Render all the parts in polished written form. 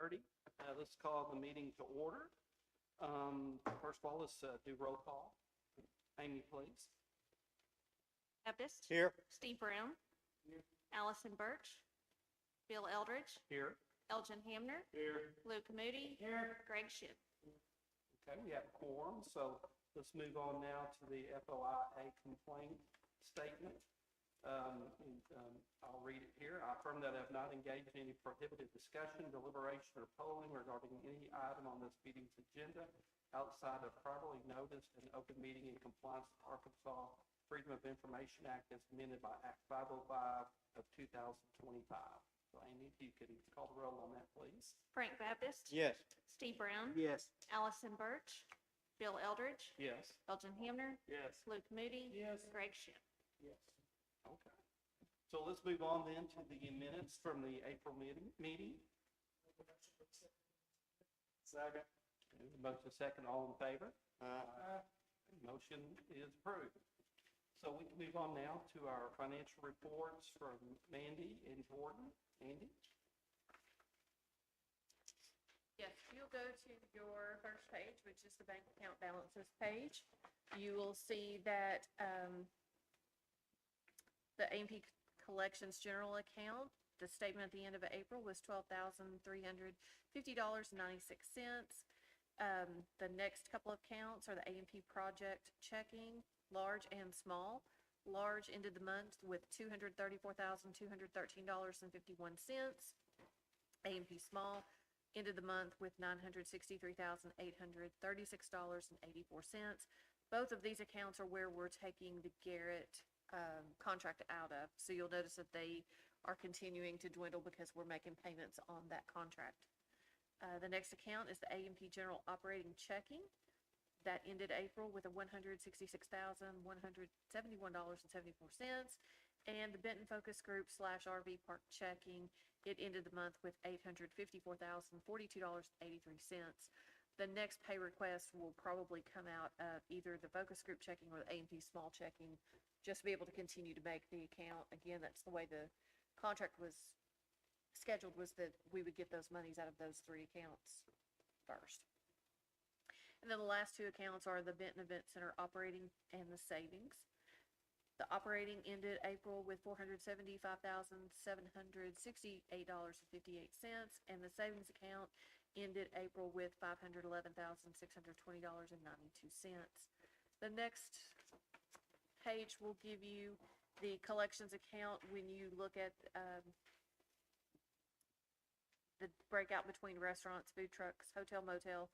7:30. Let's call the meeting to order. First of all, let's do roll call. Amy, please. Baptist. Here. Steve Brown. Here. Allison Birch. Bill Eldridge. Here. Elgin Hamner. Here. Luke Moody. Here. Greg Shipp. Okay, we have a quorum, so let's move on now to the FOIA complaint statement. I'll read it here. I affirm that I have not engaged in any prohibited discussion, deliberation, or polling regarding any item on this meeting's agenda outside of properly noticed and open meeting in compliance with Arkansas Freedom of Information Act as amended by Act 505 of 2025. So Amy, if you can call the roll on that, please. Frank Baptist. Yes. Steve Brown. Yes. Allison Birch. Bill Eldridge. Yes. Elgin Hamner. Yes. Luke Moody. Yes. Greg Shipp. Yes. Okay. So let's move on then to the minutes from the April meeting. Second. Motion second, all in favor? Motion is approved. So we can move on now to our financial reports from Mandy and Jordan. Andy? Yes, you'll go to your first page, which is the bank account balances page. You will see that the A&P Collections General Account, the statement at the end of April was $12,350.96. The next couple of counts are the A&P Project Checking, large and small. Large ended the month with $234,213.51. A&P Small ended the month with $963,836.84. Both of these accounts are where we're taking the Garrett contract out of. So you'll notice that they are continuing to dwindle because we're making payments on that contract. The next account is the A&P General Operating Checking. That ended April with a $166,171.74. And the Benton Focus Group / RV Park Checking, it ended the month with $854,042.83. The next pay request will probably come out of either the Focus Group Checking or the A&P Small Checking, just to be able to continue to make the account. Again, that's the way the contract was scheduled, was that we would get those monies out of those three accounts first. And then the last two accounts are the Benton Event Center operating and the savings. The operating ended April with $475,768.58, and the savings account ended April with $511,620.92. The next page will give you the collections account. When you look at the breakout between restaurants, food trucks, hotel, motel,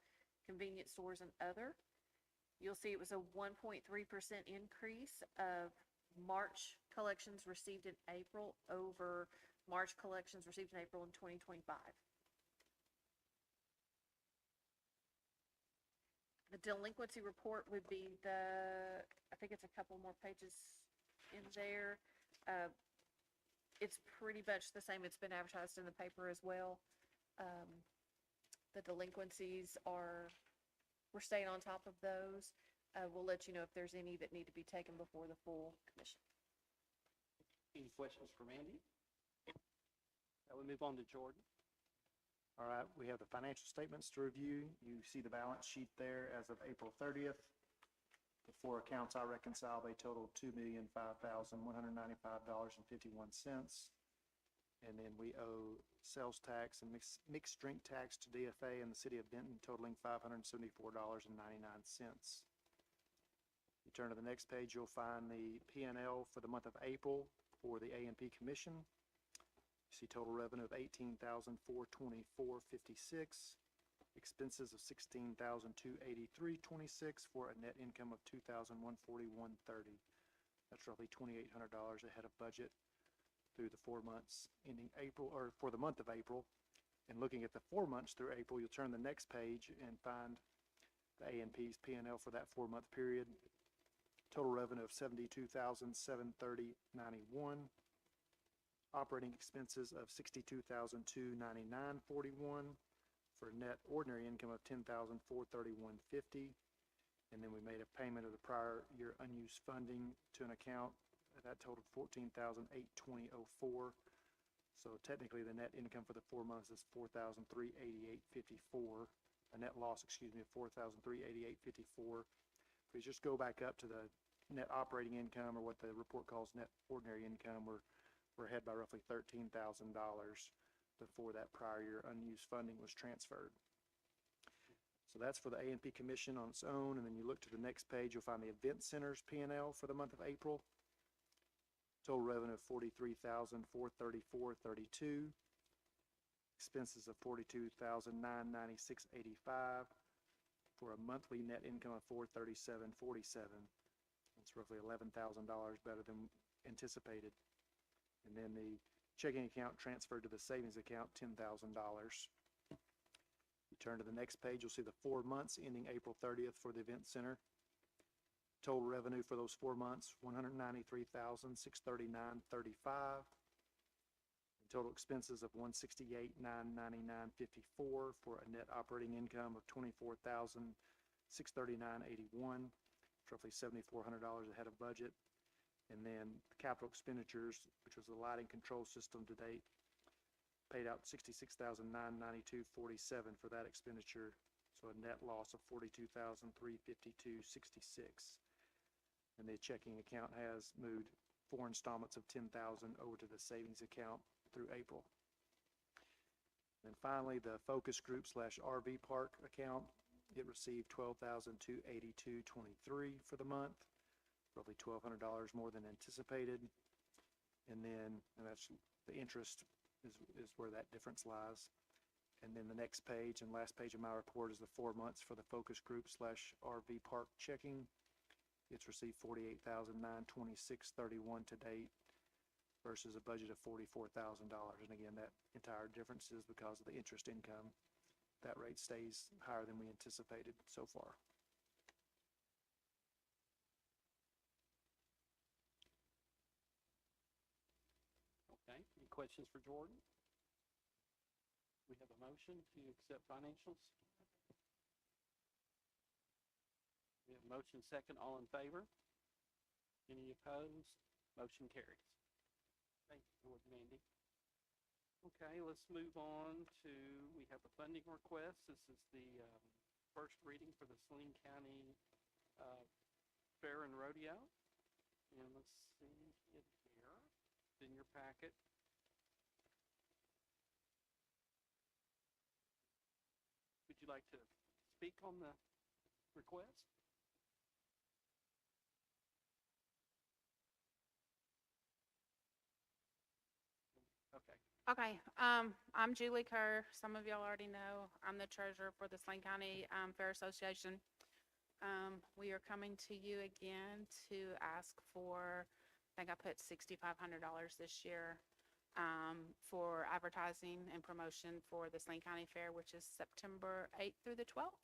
convenience stores, and other, you'll see it was a 1.3% increase of March collections received in April over March collections received in April in 2025. The delinquency report would be I think it's a couple more pages in there. It's pretty much the same. It's been advertised in the paper as well. The delinquencies we're staying on top of those. We'll let you know if there's any that need to be taken before the full commission. Any questions for Mandy? We move on to Jordan. All right, we have the financial statements to review. You see the balance sheet there as of April 30th. The four accounts I reconciled, they total $2,005,195.51. And then we owe sales tax and mixed drink tax to DFA in the city of Benton totaling $574.99. You turn to the next page, you'll find the P&L for the month of April for the A&P Commission. You see total revenue of $18,424.56, expenses of $16,283.26 for a net income of $2,141.30. That's roughly $2,800 ahead of budget through the 4 months ending April, or for the month of April. And looking at the 4 months through April, you'll turn the next page and find the A&P's P&L for that 4-month period. Total revenue of $72,730.91. Operating expenses of $62,299.41 for net ordinary income of $10,431.50. And then we made a payment of the prior year unused funding to an account that totaled $14,820.04. So technically, the net income for the 4 months is $4,388.54, a net loss, excuse me, of $4,388.54. If we just go back up to the net operating income, or what the report calls net ordinary income, we're ahead by roughly $13,000 before that prior year unused funding was transferred. So that's for the A&P Commission on its own, and then you look to the next page, you'll find the Event Center's P&L for the month of April. Total revenue of $43,434.32. Expenses of $42,996.85 for a monthly net income of $437.47. That's roughly $11,000 better than anticipated. And then the checking account transferred to the savings account, $10,000. You turn to the next page, you'll see the 4 months ending April 30th for the Event Center. Total revenue for those 4 months, $193,639.35. Total expenses of $168,999.54 for a net operating income of $24,639.81. It's roughly $7,400 ahead of budget. And then the capital expenditures, which was the lighting control system to date, paid out $66,992.47 for that expenditure. So a net loss of $42,352.66. And the checking account has moved 4 installments of $10,000 over to the savings account through April. And finally, the focus group / RV park account, it received $12,282.23 for the month, roughly $1,200 more than anticipated. And that's the interest is where that difference lies. And then the next page and last page of my report is the 4 months for the focus group / RV park checking. It's received $48,926.31 to date versus a budget of $44,000. And again, that entire difference is because of the interest income. That rate stays higher than we anticipated so far. Okay, any questions for Jordan? We have a motion to accept financials. We have a motion second. All in favor? Any opposed? Motion carries. Thank you, Jordan, Mandy. Okay, let's move on to, we have a funding request. This is the first reading for the Saline County Fair and Rodeo. And let's see it here. It's in your packet. Would you like to speak on the request? Okay. Okay, I'm Julie Kerr. Some of y'all already know. I'm the treasurer for the Saline County Fair Association. We are coming to you again to ask for, I think I put $6,500 this year for advertising and promotion for the Saline County Fair, which is September 8th through the 12th.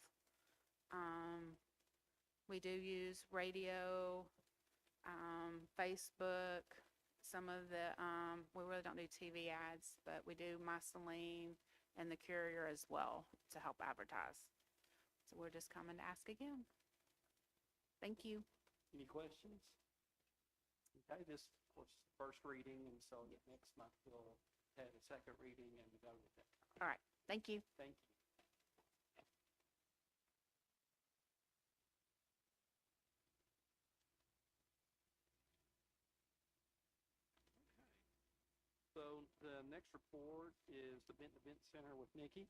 We do use radio, Facebook, some of the, we really don't do TV ads, but we do My Saline and the Courier as well to help advertise. So we're just coming to ask again. Thank you. Any questions? Okay, this was first reading, and so next month we'll have a second reading and go with that. All right, thank you. Thank you. So the next report is the Benton Event Center with Nikki.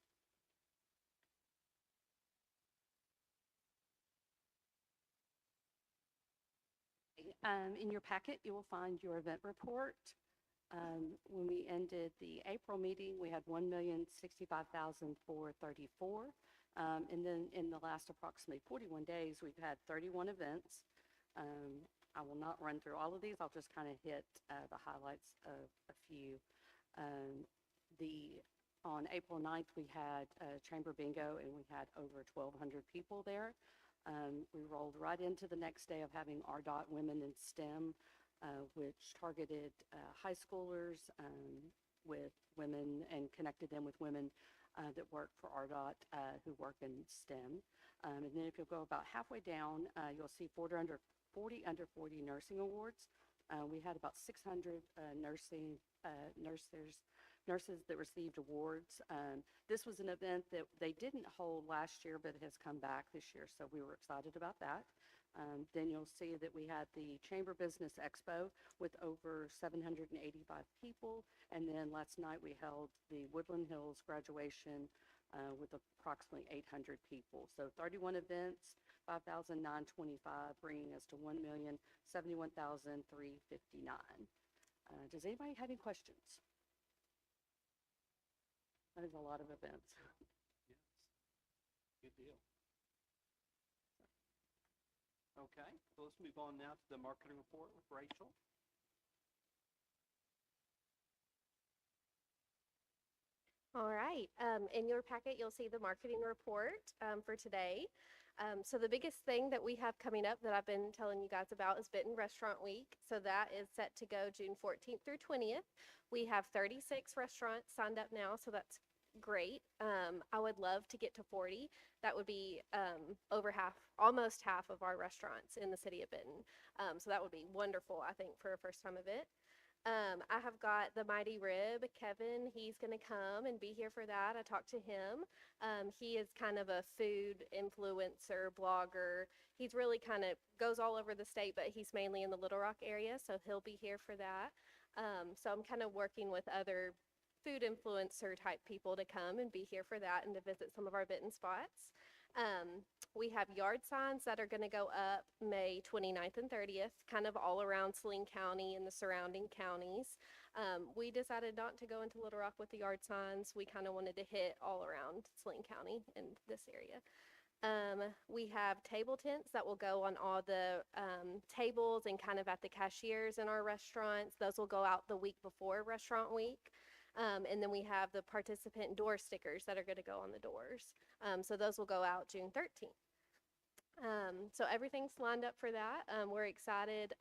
In your packet, you will find your event report. When we ended the April meeting, we had $1,065,434. And then in the last approximately 41 days, we've had 31 events. I will not run through all of these. I'll just kind of hit the highlights of a few. On April 9th, we had Chamber Bingo, and we had over 1,200 people there. We rolled right into the next day of having RDOT Women in STEM, which targeted high schoolers with women and connected them with women that work for RDOT who work in STEM. And then if you'll go about halfway down, you'll see 40 under 40 nursing awards. We had about 600 nurses nurses that received awards. This was an event that they didn't hold last year, but has come back this year, so we were excited about that. Then you'll see that we had the Chamber Business Expo with over 785 people. And then last night we held the Woodland Hills graduation with approximately 800 people. So 31 events, 5,925, bringing us to 1,071,359. Does anybody have any questions? That is a lot of events. Yes. Good deal. Okay, so let's move on now to the marketing report with Rachel. All right, in your packet, you'll see the marketing report for today. So the biggest thing that we have coming up that I've been telling you guys about is Benton Restaurant Week. So that is set to go June 14th through 20th. We have 36 restaurants signed up now, so that's great. I would love to get to 40. That would be over half, almost half of our restaurants in the city of Benton. So that would be wonderful, I think, for a first time event. I have got the Mighty Rib, Kevin. He's going to come and be here for that. I talked to him. He is kind of a food influencer, blogger. He's really kind of goes all over the state, but he's mainly in the Little Rock area, so he'll be here for that. So I'm kind of working with other food influencer type people to come and be here for that and to visit some of our Benton spots. We have yard signs that are going to go up May 29th and 30th, kind of all around Saline County and the surrounding counties. We decided not to go into Little Rock with the yard signs. We kind of wanted to hit all around Saline County in this area. We have table tents that will go on all the tables and kind of at the cashiers in our restaurants. Those will go out the week before Restaurant Week. And then we have the participant door stickers that are going to go on the doors. So those will go out June 13th. So everything's lined up for that. We're excited.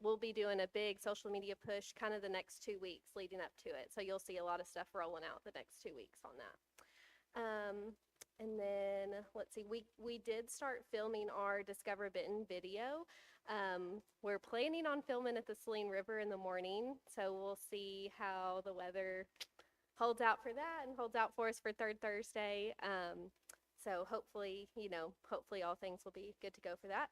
We'll be doing a big social media push kind of the next 2 weeks leading up to it. So you'll see a lot of stuff rolling out the next 2 weeks on that. And then let's see, we did start filming our Discover Benton video. We're planning on filming at the Saline River in the morning, so we'll see how the weather holds out for that and holds out for us for Third Thursday. So hopefully, hopefully all things will be good to go for that.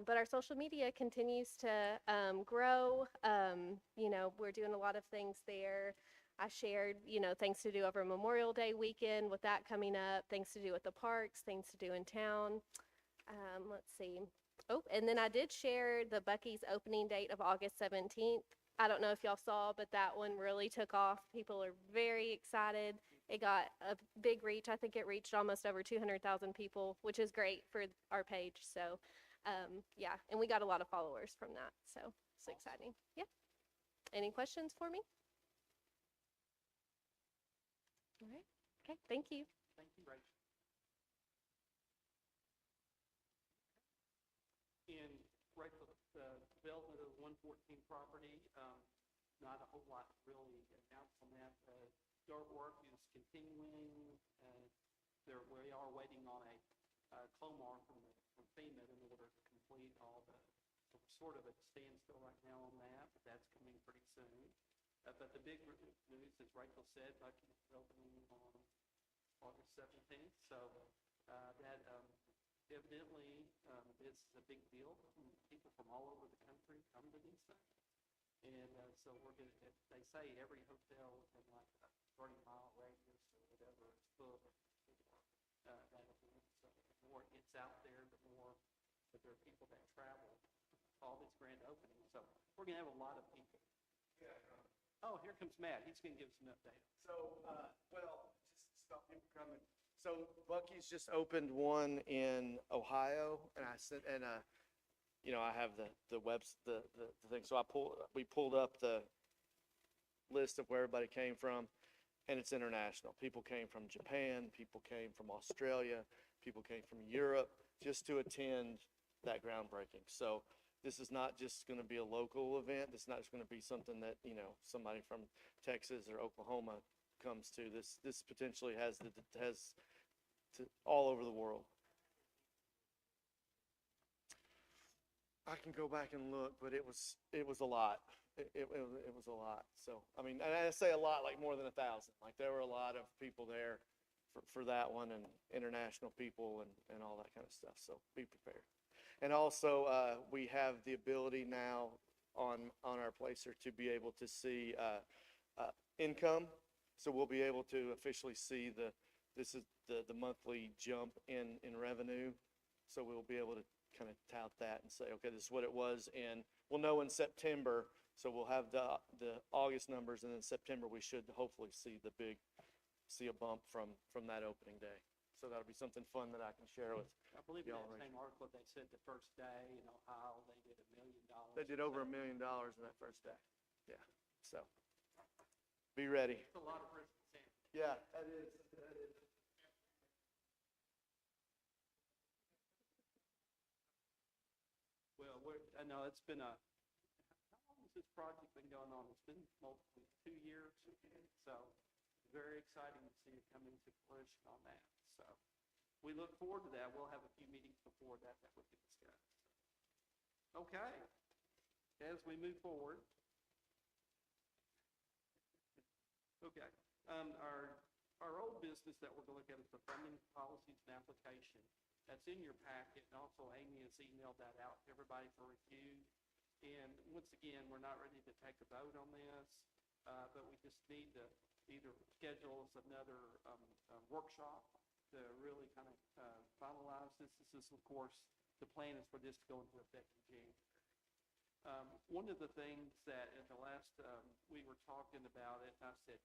But our social media continues to grow. We're doing a lot of things there. I shared, things to do over Memorial Day weekend with that coming up, things to do at the parks, things to do in town. Let's see. Oh, and then I did share the Buc-ee's opening date of August 17th. I don't know if y'all saw, but that one really took off. People are very excited. It got a big reach. I think it reached almost over 200,000 people, which is great for our page. So, yeah, and we got a lot of followers from that. So it's exciting. Yeah. Any questions for me? All right. Okay. Thank you. Thank you, Rachel. In Rachel, the development of the 114 property, not a whole lot really announced on that. Dirt work is continuing. We are waiting on a CLOMAR from FEMA in order to complete all the, so we're sort of at a standstill right now on that, but that's coming pretty soon. But the big news, as Rachel said, Buc-ee's is opening on August 17th. So that evidently is a big deal. People from all over the country come to these things. And so we're going to, they say every hotel within like a 30-mile radius or whatever is full of that event. So the more it gets out there, the more that there are people that travel to all these grand openings. So we're going to have a lot of people. Yeah. Oh, here comes Matt. He's going to give us an update. So, just stop him from coming. So Buc-ee's just opened one in Ohio, and I sent, and I have the thing. So we pulled up the list of where everybody came from, and it's international. People came from Japan, people came from Australia, people came from Europe just to attend that groundbreaking. So this is not just going to be a local event. It's not just going to be something that, somebody from Texas or Oklahoma comes to. This potentially has to all over the world. I can go back and look, but it was a lot. it was a lot. So, I mean, and I say a lot, like more than 1,000. Like there were a lot of people there for that one, and international people and all that kind of stuff. So be prepared. And also, we have the ability now on our placer to be able to see income. So we'll be able to officially see this is the monthly jump in revenue. So we'll be able to kind of tout that and say, okay, this is what it was, and we'll know in September. So we'll have the August numbers, and in September we should hopefully see a bump from that opening day. So that'll be something fun that I can share with. I believe in y'all that right. same article, they said the first day in Ohio, they did $1 million. They did over $1 million in that first day. Yeah. So be ready. It's a lot of risk. Yeah, that is. Well, I know it's been how long has this project been going on? It's been multiple, 2 years. So very exciting to see it come into fruition on that. So we look forward to that. We'll have a few meetings before that we can discuss. Okay. As we move forward. Okay. Our old business that we're going to look at is the funding policies and application. That's in your packet, and also Amy has emailed that out to everybody for review. And once again, we're not ready to take a vote on this, but we just need to either schedule another workshop to really kind of finalize this. This is, of course, the plan is for this to go into effect in January. One of the things that in the last, we were talking about it, I said,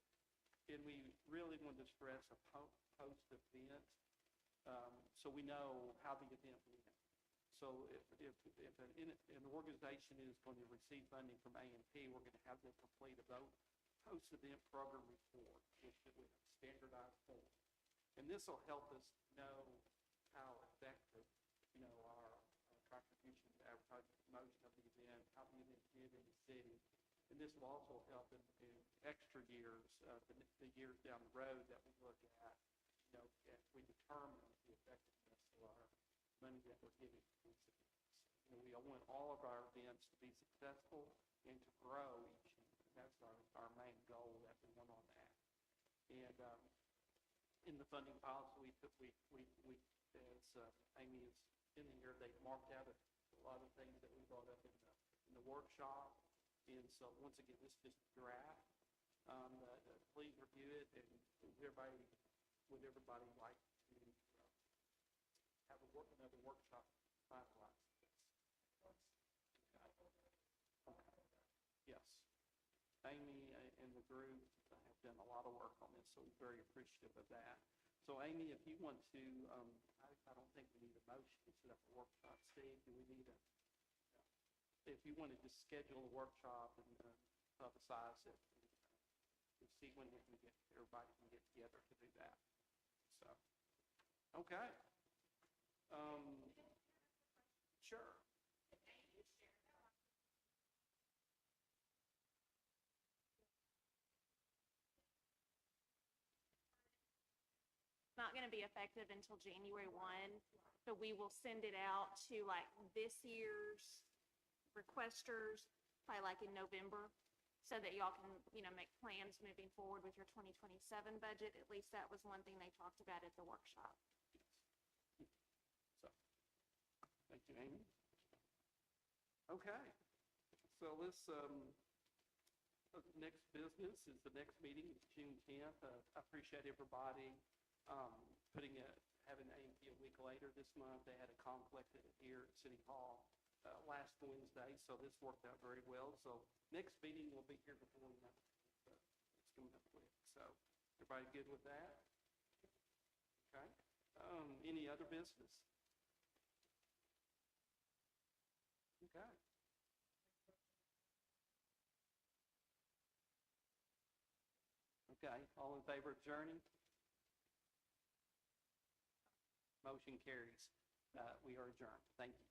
and we really wanted to stress a post-event, so we know how the event went. So if an organization is going to receive funding from A&P, we're going to have them complete a post-event program report with standardized form. And this will help us know how effective, our contribution to advertising promotion of the event, how the event did in the city. And this will also help in extra years, the years down the road that we look at, as we determine the effectiveness of our money that we're giving to these events. We want all of our events to be successful and to grow each year. That's our main goal that we want on that. And in the funding policy, as Amy is in the year, they marked out a lot of things that we brought up in the workshop. And so once again, this is just a draft. Please review it, and would everybody like to have another workshop finalize this? Okay. Yes. Amy and the group have done a lot of work on this, so we're very appreciative of that. So Amy, if you want to, I don't think we need a motion to set up a workshop. Steve, do we need if you want to just schedule a workshop and publicize it, and see when everybody can get together to do that. So, okay. Sure. It's not going to be effective until January 1, so we will send it out to like this year's requesters, probably like in November, so that y'all can, make plans moving forward with your 2027 budget. At least that was one thing they talked about at the workshop. So, thank you, Amy. Okay, so this next business is the next meeting. It's June 10th. I appreciate everybody having A&P a week later this month. They had a conflict here at City Hall last Wednesday, so this worked out very well. So next meeting will be here before we know. It's coming up quick. So everybody good with that? Okay. Any other business? Okay. Okay. All in favor of adjourning? Motion carries. We are adjourned. Thank you.